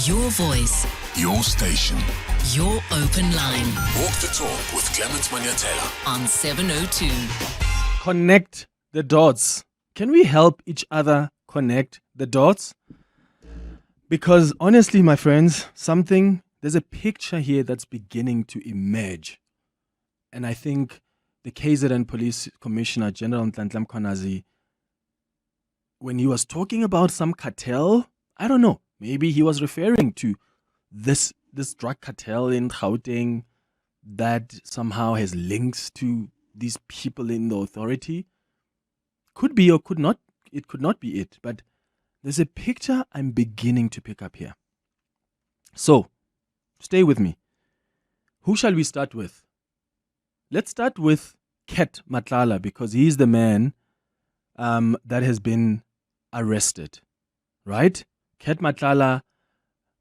Your voice, Your station. your open line Walk the talk with Clement Manyathela. on 702. Connect the dots. Can we help each other connect the dots? Because honestly, my friends, there's a picture here that's beginning to emerge. And I think the KZN Police Commissioner, General Nhlanhla Mkhwanazi, when he was talking about some cartel, I don't know, maybe he was referring to this drug cartel in Gauteng that somehow has links to these people in the authority. Could be or could not. It could not be it. But there's a picture I'm beginning to pick up here. So, stay with me. Who shall we start with? Let's start with Clement Manyathela because he's the man that has been arrested. Right? Clement Manyathela.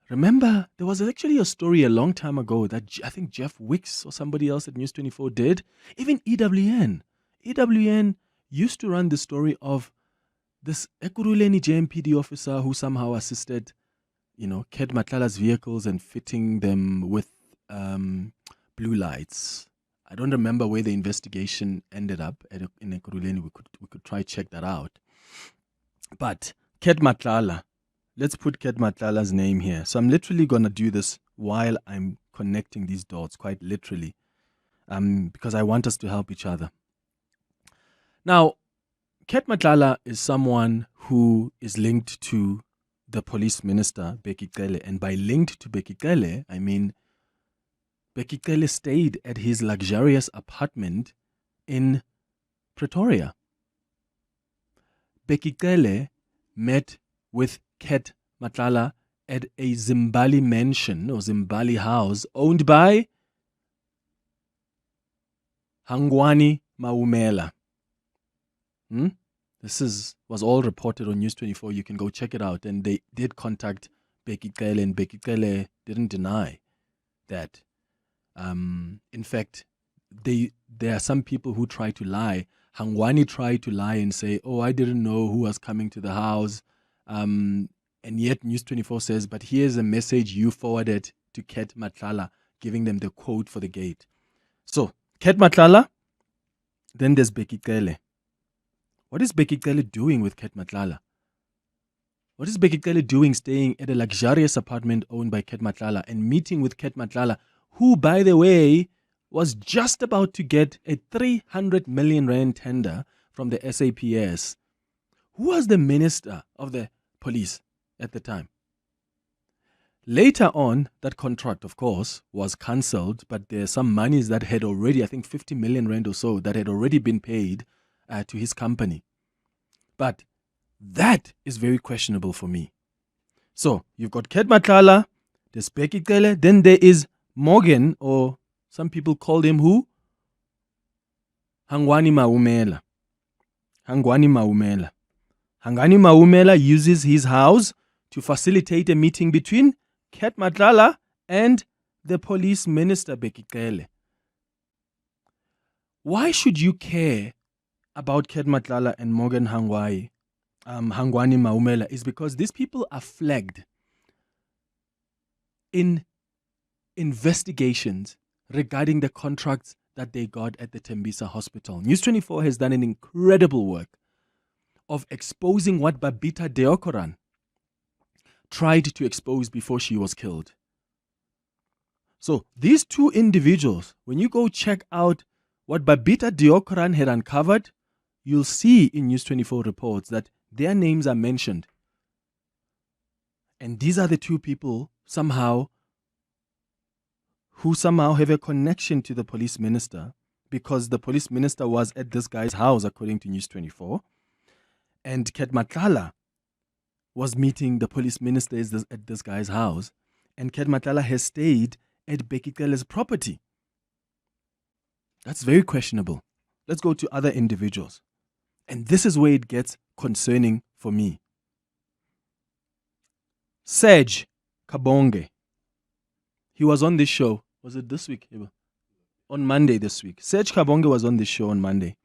Remember, there was actually a story a long time ago that I think Jeff Wicks or somebody else at News 24 did. Even EWN. EWN used to run the story of this Ekurhuleni JMPD officer who somehow assisted, Clement Manyathela's vehicles and fitting them with blue lights. I don't remember where the investigation ended up in Ekurhuleni. We could try check that out. But Clement Manyathela. Let's put Clement Manyathela's name here. So I'm literally going to do this while I'm connecting these dots, quite literally, because I want us to help each other. Now, Clement Manyathela is someone who is linked to the police minister, Bheki Cele. And by linked to Bheki Cele, I mean Bheki Cele stayed at his luxurious apartment in Pretoria. Bheki Cele met with Clement Manyathela at a Zimbali mansion or Zimbali house owned by Hangwani Maumela. This was all reported on News 24. You can go check it out. And they did contact Bheki Cele, and Bheki Cele didn't deny that. In fact, there are some people who try to lie. Hangwani tried to lie and say, "Oh, I didn't know who was coming to the house." And yet News 24 says, but here's a message you forwarded to Clement Manyathela, giving them the code for the gate. So, Clement Manyathela, then there's Bheki Cele. What is Bheki Cele doing with Clement Manyathela? What is Bheki Cele doing staying at a luxurious apartment owned by Clement Manyathela and meeting with Clement Manyathela, who, by the way, was just about to get a 300 million rand tender from the SAPS? Who was the minister of the police at the time? Later on, that contract, of course, was cancelled, but there are some monies that had already, I think 50 million rand or so, that had already been paid to his company. But that is very questionable for me. So, you've got Clement Manyathela, there's Bheki Cele, then there is Morgan, or some people called him who? Hangwani Maumela. Hangwani Maumela. Hangwani Maumela uses his house to facilitate a meeting between Clement Manyathela and the police minister, Bheki Cele. Why should you care about Clement Manyathela and Morgan Hangwani Maumela? Is because these people are flagged in investigations regarding the contracts that they got at the Tembisa Hospital. News 24 has done an incredible work of exposing what Babita Deokaran tried to expose before she was killed. So these two individuals, when you go check out what Babita Deokaran had uncovered, you'll see in News 24 reports that their names are mentioned. And these are the two people who somehow have a connection to the police minister, because the police minister was at this guy's house, according to News 24. And Clement Manyathela was meeting the police minister at this guy's house. And Clement Manyathela has stayed at Bheki Cele's property. That's very questionable. Let's go to other individuals. And this is where it gets concerning for me. Serge Kabonge. He was on this show. Was it this week? On Monday this week. Serge Kabonge was on this show on Monday.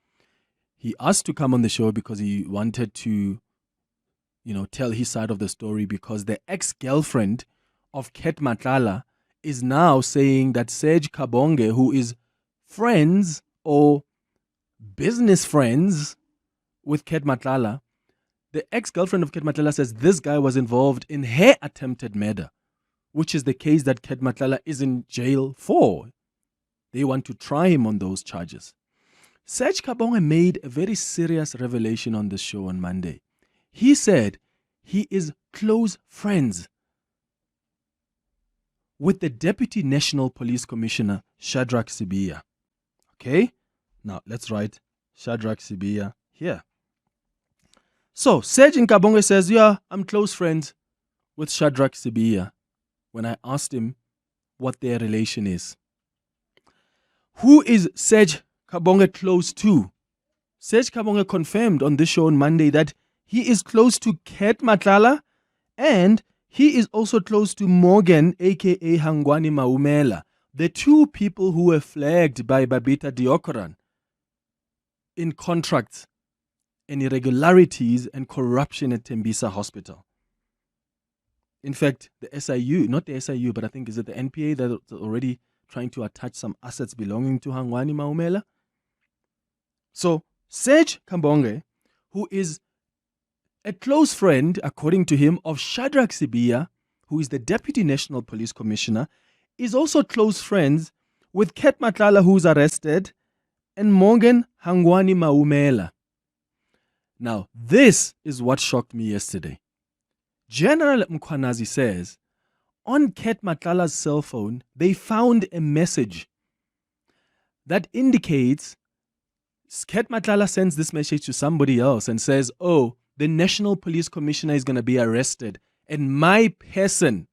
He asked to come on the show because he wanted to, tell his side of the story, because the ex-girlfriend of Ket Matlala is now saying that Serge Kabonge, who is friends or business friends with Ket Matlala, the ex-girlfriend of Ket Matlala says this guy was involved in her attempted murder, which is the case that Ket Matlala is in jail for. They want to try him on those charges. Serge Kabonge made a very serious revelation on the show on Monday. He said he is close friends with the Deputy National Police Commissioner, Shadrack Sibiya. Okay? Now, let's write Shadrack Sibiya here. So, Serge Kabonge says, yeah, I'm close friends with Shadrack Sibiya, when I asked him what their relation is. Who is Serge Kabonge close to? Serge Kabonge confirmed on this show on Monday that he is close to Ket Matlala and he is also close to Morgan, aka Hangwani Maumela, the two people who were flagged by Babita Deokaran in contracts and irregularities and corruption at Tembisa Hospital. In fact, the SIU, not the SIU, but I think is it the NPA that's already trying to attach some assets belonging to Hangwani Maumela? So, Serge Kabonge, who is a close friend, according to him, of Shadrack Sibiya, who is the Deputy National Police Commissioner, is also close friends with Ket Matlala, who's arrested, and Morgan Hangwani Maumela. Now, this is what shocked me yesterday. General Mkhwanazi says, on Ket Matlala's cell phone, they found a message that indicates Ket Matlala sends this message to somebody else and says, oh, the National Police Commissioner is going to be arrested and my person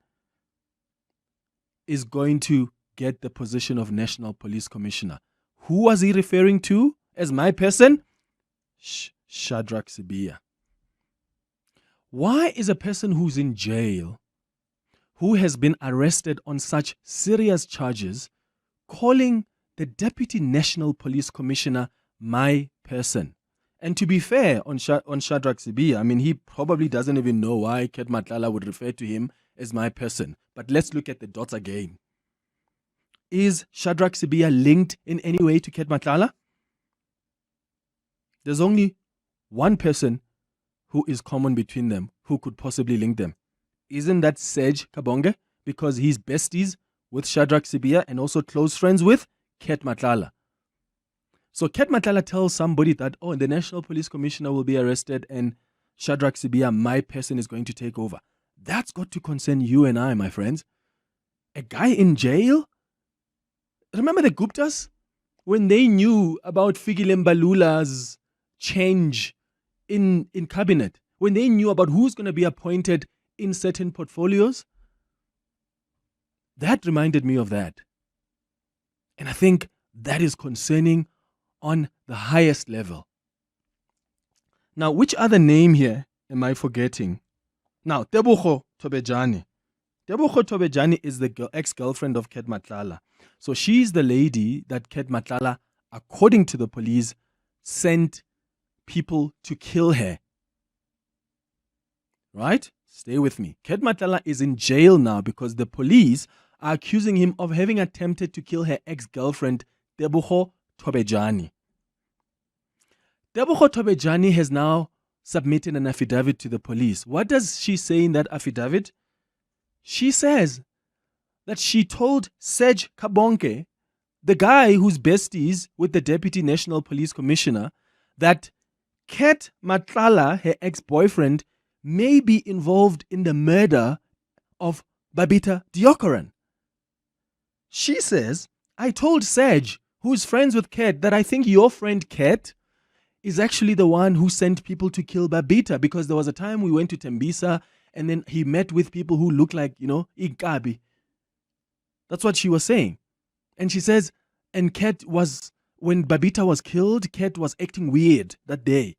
is going to get the position of National Police Commissioner. Who was he referring to as my person? Shadrack Sibiya. Why is a person who's in jail, who has been arrested on such serious charges, calling the Deputy National Police Commissioner my person? And to be fair on Shadrack Sibiya, I mean, he probably doesn't even know why Ket Matlala would refer to him as my person. But let's look at the dots again. Is Shadrack Sibiya linked in any way to Ket Matlala? There's only one person who is common between them, who could possibly link them. Isn't that Serge Kabonge? Because he's besties with Shadrack Sibiya and also close friends with Ket Matlala. So Ket Matlala tells somebody that, oh, the National Police Commissioner will be arrested and Shadrack Sibiya, my person, is going to take over. That's got to concern you and I, my friends. A guy in jail? Remember the Guptas? When they knew about Fikile Mbalula's change in cabinet, when they knew about who's going to be appointed in certain portfolios, that reminded me of that. And I think that is concerning on the highest level. Now, which other name here am I forgetting? Now, Tebogo Tobejane. Tebogo Tobejane is the ex-girlfriend of Ket Matlala. So she's the lady that Ket Matlala, according to the police, sent people to kill her. Right? Stay with me. Ket Matlala is in jail now because the police are accusing him of having attempted to kill her ex-girlfriend, Tebogo Tobejane. Tebogo Tobejane has now submitted an affidavit to the police. What does she say in that affidavit? She says that she told Serge Kabonge, the guy who's besties with the Deputy National Police Commissioner, that Ket Matlala, her ex-boyfriend, may be involved in the murder of Babita Deokaran. She says, I told Serge, who's friends with Ket, that I think your friend Ket is actually the one who sent people to kill Babita, because there was a time we went to Tembisa and then he met with people who look like, Igabi. That's what she was saying. And she says, and Ket was, when Babita was killed, Ket was acting weird that day.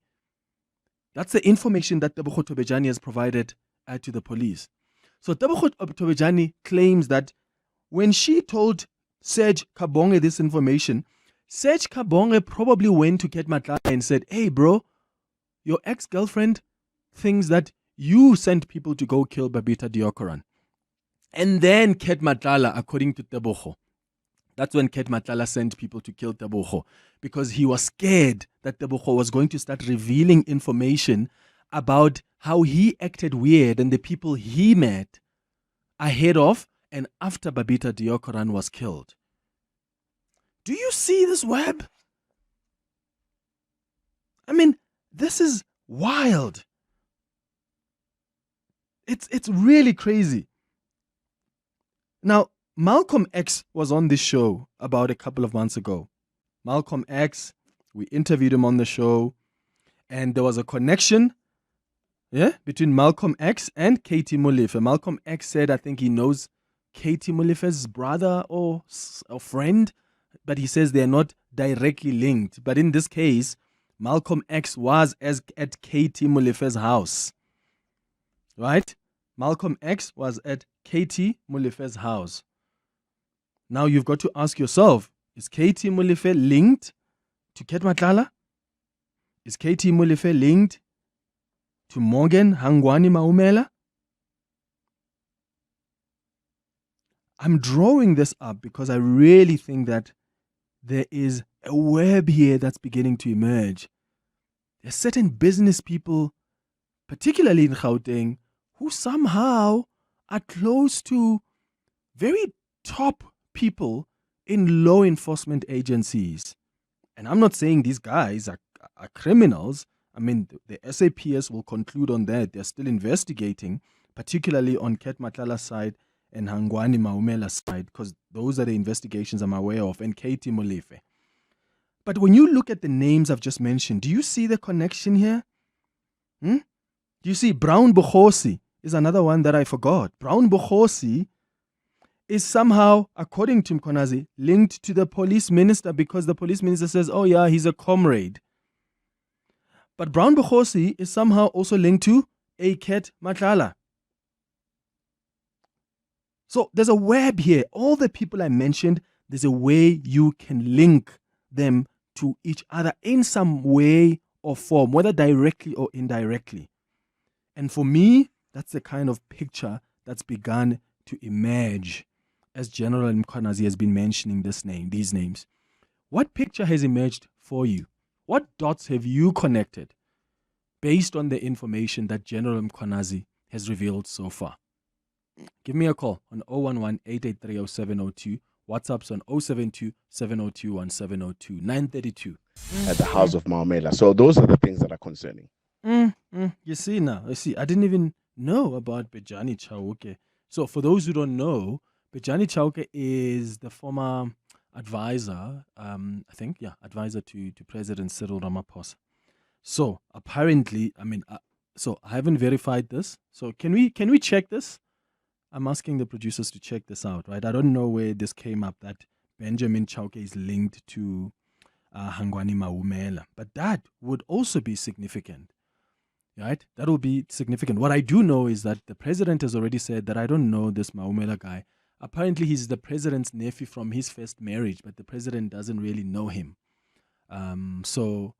That's the information that Tebogo Tobejane has provided to the police. So Tebogo Tobejane claims that when she told Serge Kabonge this information, Serge Kabonge probably went to Ket Matlala and said, hey bro, your ex-girlfriend thinks that you sent people to go kill Babita Deokaran. And then Ket Matlala, according to Tebogo, that's when Ket Matlala sent people to kill Tebogo because he was scared that Tebogo was going to start revealing information about how he acted weird and the people he met ahead of and after Babita Deokaran was killed. Do you see this web? I mean, this is wild. It's really crazy. Now, Malcolm X was on this show about a couple of months ago. Malcolm X, we interviewed him on the show, and there was a connection between Malcolm X and Katie Molefe. Malcolm X said, I think he knows Katie Molefe's brother or friend, but he says they're not directly linked. But in this case, Malcolm X was at Katie Molefe's house. Right? Malcolm X was at Katie Molefe's house. Now you've got to ask yourself, is Katie Molefe linked to Ket Matlala? Is Katie Molefe linked to Morgan Hangwani Maumela? I'm drawing this up because I really think that there is a web here that's beginning to emerge. There's certain business people, particularly in Gauteng, who somehow are close to very top people in law enforcement agencies. And I'm not saying these guys are criminals. I mean, the SAPS will conclude on that. They're still investigating, particularly on Ket Matlala's side and Hangwani Maumela's side, because those are the investigations I'm aware of, and Katie Molefe. But when you look at the names I've just mentioned, do you see the connection here? Do you see Brown Bukhosi is another one that I forgot. Brown Bukhosi is somehow, according to Mkhwanazi, linked to the police minister because the police minister says, oh yeah, he's a comrade. But Brown Bukhosi is somehow also linked to Ket Matlala. So there's a web here. All the people I mentioned, there's a way you can link them to each other in some way or form, whether directly or indirectly. And for me, that's the kind of picture that's begun to emerge as General Mkhwanazi has been mentioning these names. What picture has emerged for you? What dots have you connected based on the information that General Mkhwanazi has revealed so far? Give me a call on 011-883-0702. WhatsApp's on 072-702-1702. 932. At the house of Maumela. So those are the things that are concerning. You see now. I didn't even know about Bejani Chauke. So for those who don't know, Bejani Chauke is the former advisor, advisor to President Cyril Ramaphosa. So apparently, so I haven't verified this. So can we check this? I'm asking the producers to check this out, right? I don't know where this came up, that Benjamin Chauke is linked to Hangwani Maumela. But that would also be significant, right? That will be significant. What I do know is that the president has already said that I don't know this Maumela guy. Apparently, he's the president's nephew from his first marriage, but the president doesn't really know him. So,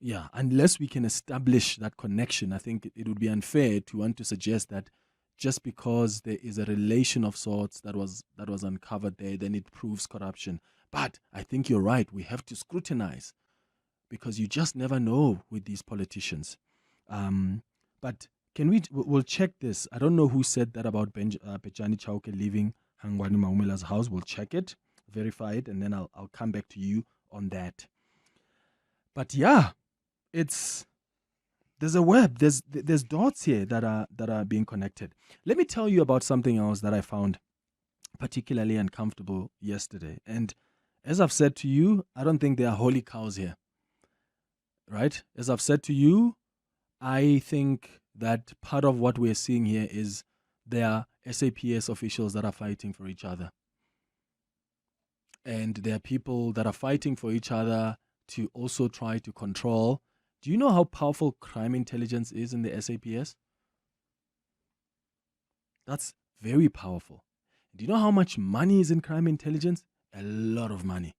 yeah, unless we can establish that connection, I think it would be unfair to want to suggest that just because there is a relation of sorts that was uncovered there, then it proves corruption. But I think you're right. We have to scrutinize because you just never know with these politicians. But we'll check this. I don't know who said that about Bejani Chauke leaving Hangwani Maumela's house. We'll check it, verify it, and then I'll come back to you on that. But yeah, there's a web. There's dots here that are being connected. Let me tell you about something else that I found particularly uncomfortable yesterday. And as I've said to you, I don't think there are holy cows here. Right? As I've said to you, I think that part of what we're seeing here is there are SAPS officials that are fighting for each other. And there are people that are fighting for each other to also try to control. Do you know how powerful crime intelligence is in the SAPS? That's very powerful. Do you know how much money is in crime intelligence? A lot of money.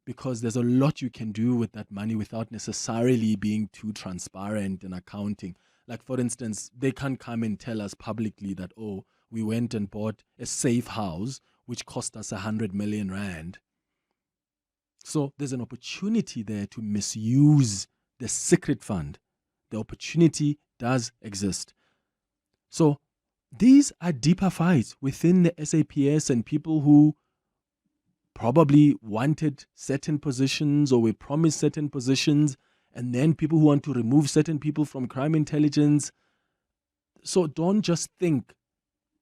Because there's a lot you can do with that money without necessarily being too transparent and accounting. Like, for instance, they can't come and tell us publicly that, oh, we went and bought a safe house, which cost us 100 million rand. So there's an opportunity there to misuse the secret fund. The opportunity does exist. So these are deeper fights within the SAPS and people who probably wanted certain positions or were promised certain positions, and then people who want to remove certain people from crime intelligence. So don't just think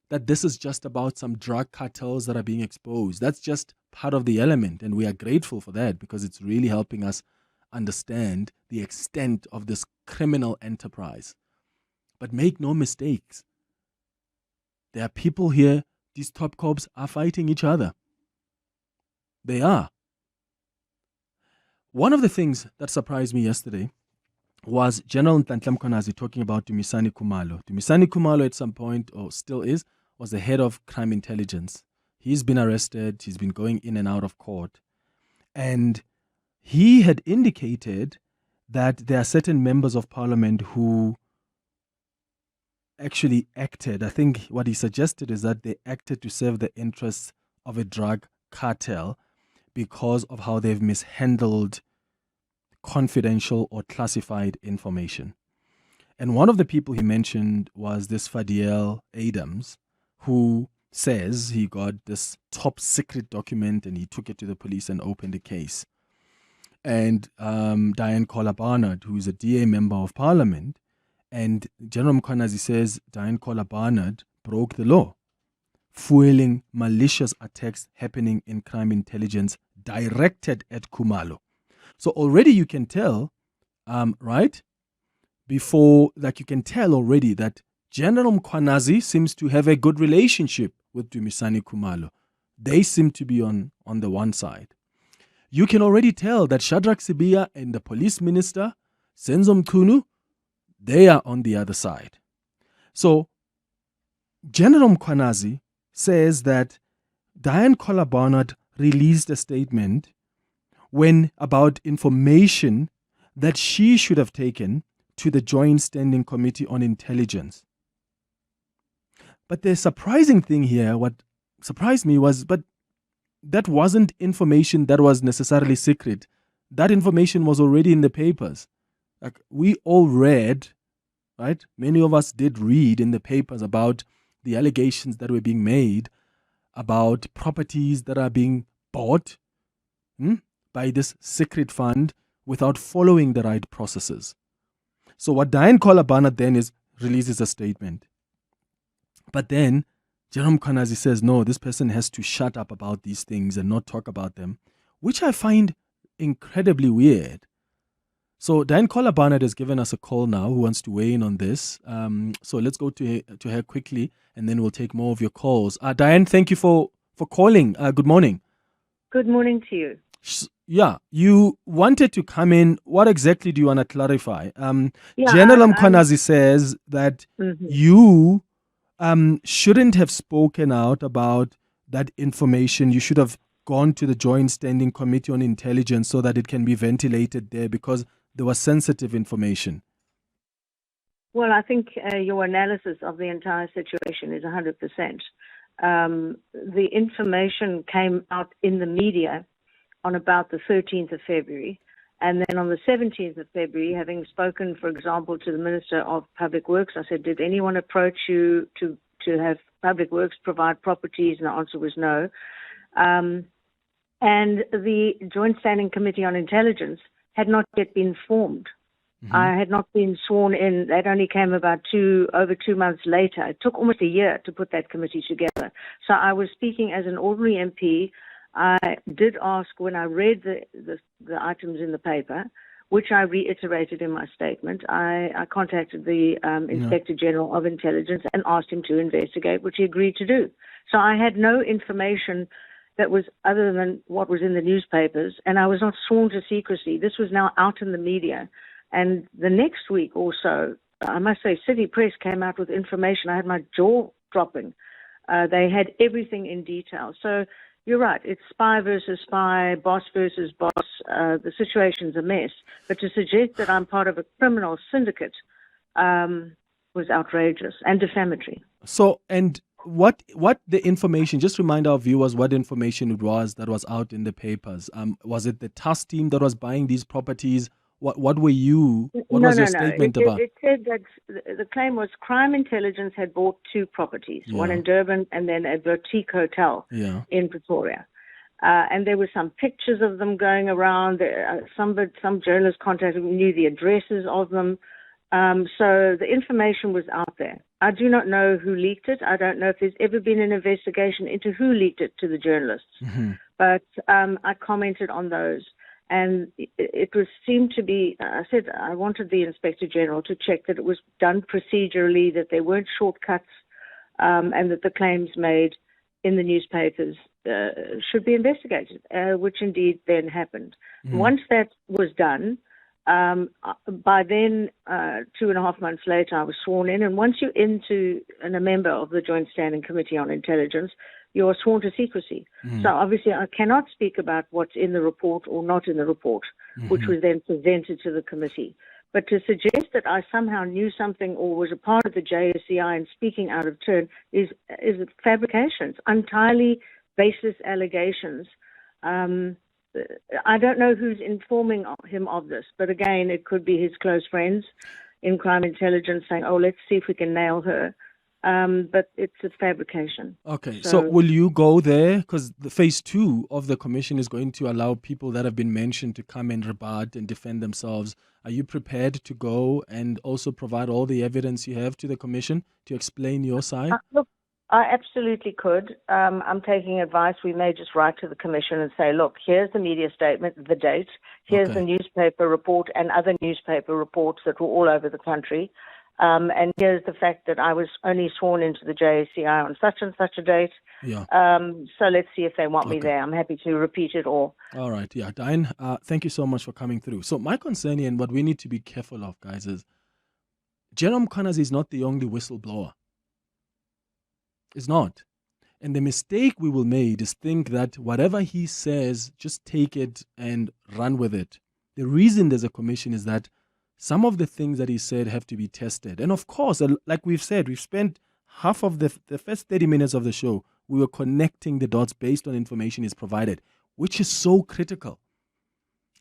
that this is just about some drug cartels that are being exposed. That's just part of the element, and we are grateful for that because it's really helping us understand the extent of this criminal enterprise. But make no mistakes. There are people here, these top cops are fighting each other. They are. One of the things that surprised me yesterday was General Nhlanhla Mkhwanazi talking about Dumisani Khumalo. Dumisani Khumalo at some point, or still is, was the head of crime intelligence. He's been arrested. He's been going in and out of court. And he had indicated that there are certain members of parliament who actually acted. I think what he suggested is that they acted to serve the interests of a drug cartel because of how they've mishandled confidential or classified information. And one of the people he mentioned was this Fadiel Adams, who says he got this top secret document and he took it to the police and opened a case. And Diane Collar Barnard, who is a DA member of parliament, and General Mkhwanazi says Diane Collar Barnard broke the law, fueling malicious attacks happening in crime intelligence directed at Khumalo. So already you can tell, right? Before, like you can tell already that General Mkhwanazi seems to have a good relationship with Dumisani Khumalo. They seem to be on the one side. You can already tell that Shadrach Sibiya and the police minister, Senzo Mchunu, they are on the other side. So General Mkhwanazi says that Diane Collar Barnard released a statement when about information that she should have taken to the Joint Standing Committee on Intelligence. But the surprising thing here, what surprised me was, but that wasn't information that was necessarily secret. That information was already in the papers. Like we all read, right? Many of us did read in the papers about the allegations that were being made about properties that are being bought by this secret fund without following the right processes. So what Diane Collar Barnard then releases a statement. But then General Mkhwanazi says, no, this person has to shut up about these things and not talk about them, which I find incredibly weird. So Diane Collar Barnard has given us a call now who wants to weigh in on this. So let's go to her quickly and then we'll take more of your calls. Diane, thank you for calling. Good morning. Good morning to you. Yeah, you wanted to come in. What exactly do you want to clarify? General Mkhwanazi says that you shouldn't have spoken out about that information. You should have gone to the Joint Standing Committee on Intelligence so that it can be ventilated there because there was sensitive information. Well, I think your analysis of the entire situation is 100%. The information came out in the media on about the 13th of February. And then on the 17th of February, having spoken, for example, to the Minister of Public Works, I said, did anyone approach you to have Public Works provide properties? And the answer was no. And the Joint Standing Committee on Intelligence had not yet been formed. I had not been sworn in. That only came about over 2 months later. It took almost a year to put that committee together. So I was speaking as an ordinary MP. I did ask when I read the items in the paper, which I reiterated in my statement. I contacted the Inspector General of Intelligence and asked him to investigate, which he agreed to do. So I had no information that was other than what was in the newspapers, and I was not sworn to secrecy. This was now out in the media. And the next week or so, I must say, City Press came out with information. I had my jaw dropping. They had everything in detail. So you're right. It's spy versus spy, boss versus boss. The situation's a mess. But to suggest that I'm part of a criminal syndicate was outrageous and defamatory. So, and what the information, just remind our viewers what information it was that was out in the papers. Was it the TAS team that was buying these properties? What was your statement about? It said that the claim was crime intelligence had bought 2 properties, one in Durban and then a boutique hotel in Pretoria. And there were some pictures of them going around. Some journalists contacted me, knew the addresses of them. So the information was out there. I do not know who leaked it. I don't know if there's ever been an investigation into who leaked it to the journalists. Mm-hmm. But I commented on those. And it seemed to be, I said I wanted the Inspector General to check that it was done procedurally, that there weren't shortcuts, and that the claims made in the newspapers should be investigated, which indeed then happened. Mm. Once that was done, by then, 2.5 months later, I was sworn in. And once you're a member of the Joint Standing Committee on Intelligence, you are sworn to secrecy. Mm. So obviously I cannot speak about what's in the report or not in the report, which was then presented to the committee. But to suggest that I somehow knew something or was a part of the JSCI and speaking out of turn is fabrications, entirely baseless allegations. I don't know who's informing him of this, but again, it could be his close friends in crime intelligence saying, oh, let's see if we can nail her. But it's a fabrication. Okay, so will you go there? Because the phase 2 of the commission is going to allow people that have been mentioned to come and rebut and defend themselves. Are you prepared to go and also provide all the evidence you have to the commission to explain your side? Look, I absolutely could. I'm taking advice. We may just write to the commission and say, look, here's the media statement, the date. Here's the newspaper report and other newspaper reports that were all over the country. And here's the fact that I was only sworn into the JSCI on such and such a date. Yeah. So let's see if they want me there. I'm happy to repeat it all. All right. Yeah. Diane, thank you so much for coming through. So my concern here and what we need to be careful of, guys, is General Mkhwanazi is not the only whistleblower. It's not. And the mistake we will make is think that whatever he says, just take it and run with it. The reason there's a commission is that some of the things that he said have to be tested. And of course, like we've said, we've spent half of the first 30 minutes of the show, we were connecting the dots based on information he's provided, which is so critical.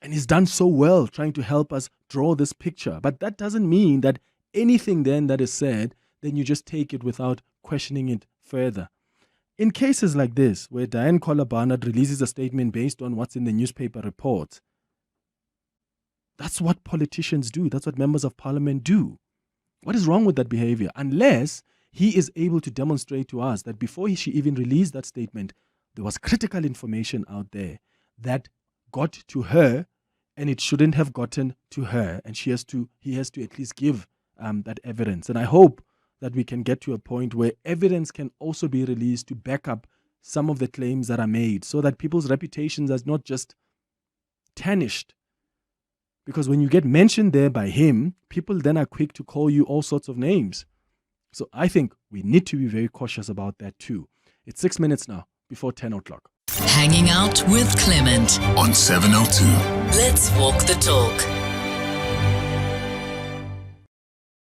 And he's done so well trying to help us draw this picture. But that doesn't mean that anything then that is said, then you just take it without questioning it further. In cases like this, where Diane Barnard releases a statement based on what's in the newspaper reports, that's what politicians do. That's what members of parliament do. What is wrong with that behavior? Unless he is able to demonstrate to us that before she even released that statement, there was critical information out there that got to her and it shouldn't have gotten to her. And he has to at least give that evidence. And I hope that we can get to a point where evidence can also be released to back up some of the claims that are made so that people's reputations are not just tarnished. Because when you get mentioned there by him, people then are quick to call you all sorts of names. So I think we need to be very cautious about that too. It's 6 minutes now before 10 o'clock. Hanging out with Clement on 702. Let's walk the talk.